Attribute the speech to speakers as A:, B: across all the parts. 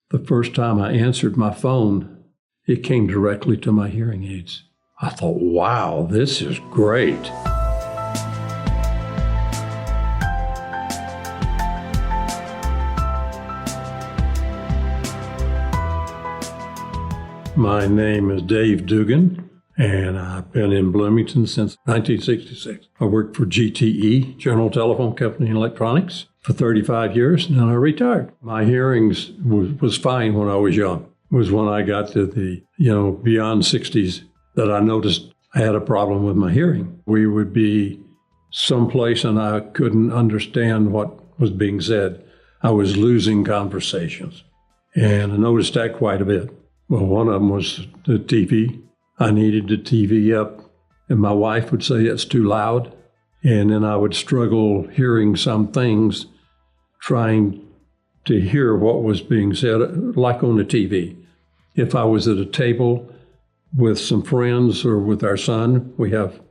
A: The first time I answered my phone, it came directly to my hearing aids. I thought, wow, this is great. My name is Dave Duggan, and I've been in Bloomington since 1966. I worked for GTE, General Telephone Company and Electronics, for 35 years, and then I retired. My hearings was fine when I was young. It was when I got to the, beyond 60s that I noticed I had a problem with my hearing. We would be someplace and I couldn't understand what was being said. I was losing conversations, and I noticed that quite a bit. Well, one of them was the TV. I needed the TV up, and my wife would say it's too loud. And then I would struggle hearing some things, trying to hear what was being said, like on the TV. If I was at a table with some friends or with our son, we have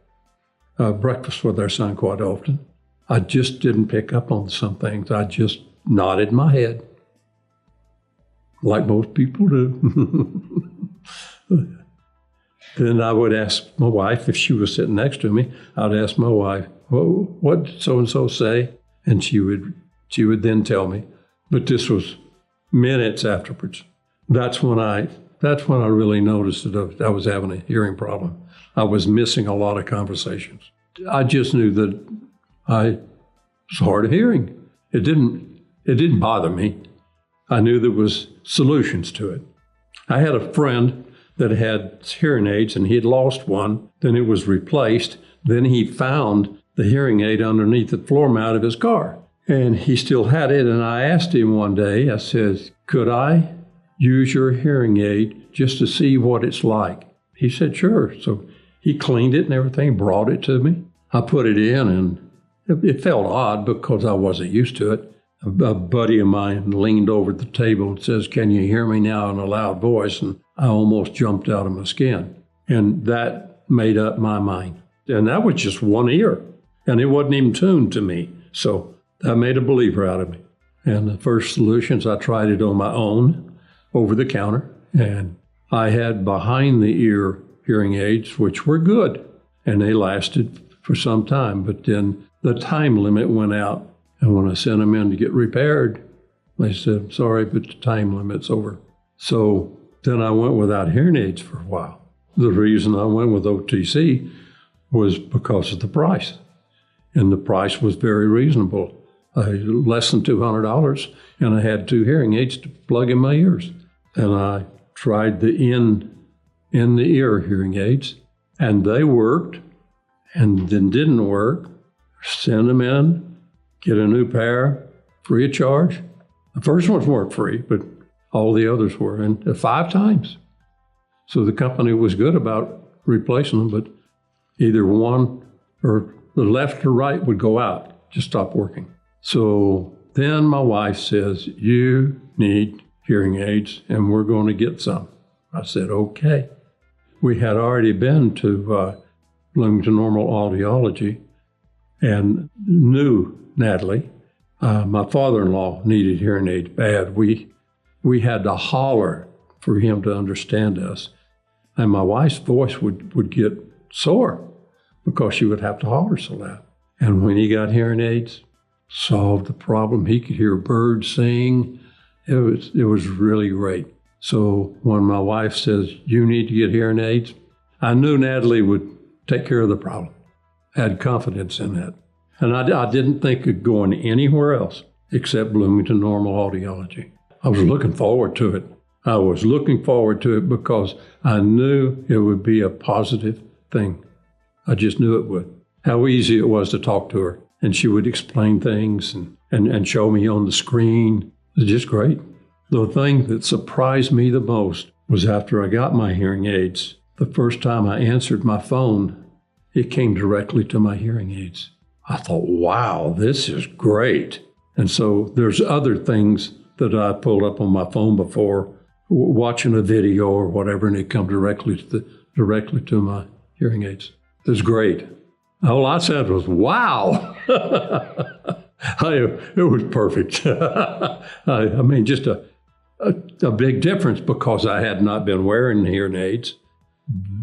A: breakfast with our son quite often, I just didn't pick up on some things. I just nodded my head, like most people do. Then I would ask my wife, if she was sitting next to me, I'd ask my wife, well, what did so-and-so say? And she would then tell me. But this was minutes afterwards. That's when I really noticed that I was having a hearing problem. I was missing a lot of conversations. I just knew that I was hard of hearing. It didn't bother me. I knew there was solutions to it. I had a friend that had hearing aids, and he had lost one. Then it was replaced. Then he found the hearing aid underneath the floor mount of his car, and he still had it. And I asked him one day, I said, could I use your hearing aid just to see what it's like? He said, sure. So he cleaned it and everything, brought it to me. I put it in, and it felt odd because I wasn't used to it. A buddy of mine leaned over the table and says, can you hear me now, in a loud voice? And I almost jumped out of my skin. And that made up my mind. And that was just one ear. And it wasn't even tuned to me. So that made a believer out of me. And the first solutions, I tried it on my own, over the counter. And I had behind the ear hearing aids, which were good. And they lasted for some time. But then the time limit went out. And when I sent them in to get repaired, they said, sorry, but the time limit's over. So then I went without hearing aids for a while. The reason I went with OTC was because of the price. And the price was very reasonable, less than $200, and I had 2 hearing aids to plug in my ears. And I tried the in-the-ear hearing aids, and they worked, and then didn't work. Send them in, get a new pair, free of charge. The first ones weren't free, but all the others were, and 5 times. So the company was good about replacing them, but either one or the left or right would go out, just stop working. So then my wife says, you need hearing aids, and we're going to get some. I said, okay. We had already been to Bloomington-Normal Audiology and knew Natalie. My father-in-law needed hearing aids bad. We had to holler for him to understand us. And my wife's voice would get sore because she would have to holler so loud. And when he got hearing aids, solved the problem. He could hear birds sing. It was really great. So when my wife says, you need to get hearing aids, I knew Natalie would take care of the problem. I had confidence in that. And I didn't think of going anywhere else except Bloomington-Normal Audiology. I was looking forward to it. I was looking forward to it because I knew it would be a positive thing. I just knew it would. How easy it was to talk to her. And she would explain things and show me on the screen. It was just great. The thing that surprised me the most was after I got my hearing aids, the first time I answered my phone, it came directly to my hearing aids. I thought, wow, this is great. And so there's other things that I pulled up on my phone before, watching a video or whatever, and it come directly to my hearing aids. It was great. All I said was, wow. It was perfect. I mean, just a big difference because I had not been wearing hearing aids.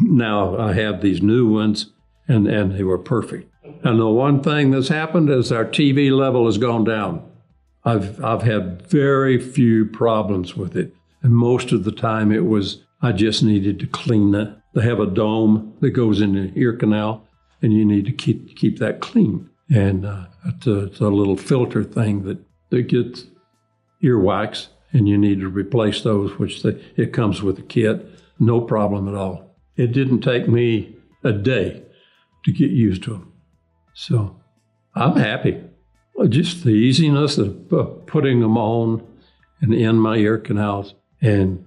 A: Now I have these new ones, and they were perfect. And the one thing that's happened is our TV level has gone down. I've had very few problems with it. And most of the time it was, I just needed to clean it. They have a dome that goes in the ear canal, and you need to keep that clean. And it's a little filter thing that gets earwax, and you need to replace those, it comes with a kit. No problem at all. It didn't take me a day to get used to them. So I'm happy. Just the easiness of putting them on and in my ear canals and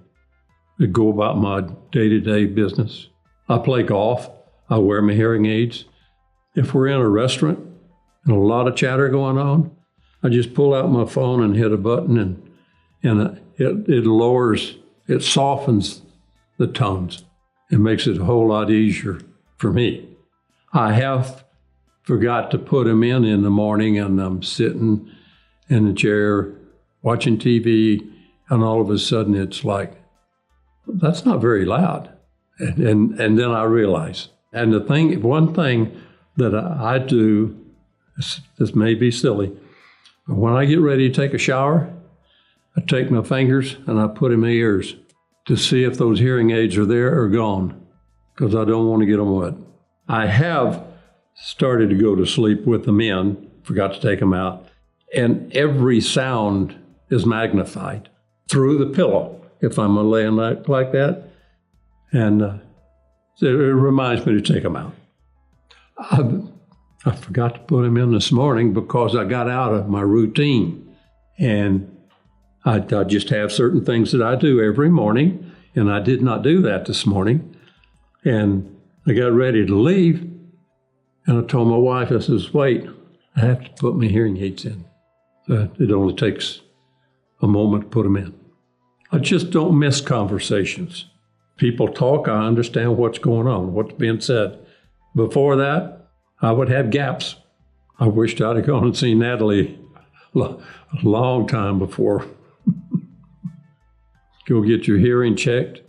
A: go about my day-to-day business. I play golf. I wear my hearing aids. If we're in a restaurant and a lot of chatter going on, I just pull out my phone and hit a button, and it lowers, it softens the tones. It makes it a whole lot easier for me. I have forgot to put them in the morning, and I'm sitting in the chair watching TV, and all of a sudden it's like, that's not very loud. And then I realize. And one thing that I do, this may be silly, but when I get ready to take a shower, I take my fingers and I put in my ears to see if those hearing aids are there or gone, because I don't want to get them wet. I have started to go to sleep with them in, forgot to take them out, and every sound is magnified through the pillow if I'm laying like that. And it reminds me to take them out. I forgot to put them in this morning because I got out of my routine. And I just have certain things that I do every morning, and I did not do that this morning. And I got ready to leave, and I told my wife, I says, wait, I have to put my hearing aids in. It only takes a moment to put them in. I just don't miss conversations. People talk, I understand what's going on, what's being said. Before that, I would have gaps. I wished I'd have gone and seen Natalie a long time before. Go get your hearing checked,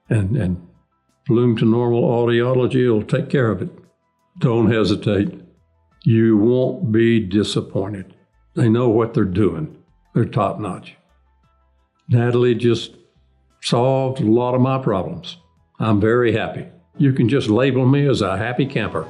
A: and Bloomington-Normal Audiology will take care of it. Don't hesitate. You won't be disappointed. They know what they're doing. They're top-notch. Natalie just solved a lot of my problems. I'm very happy. You can just label me as a happy camper.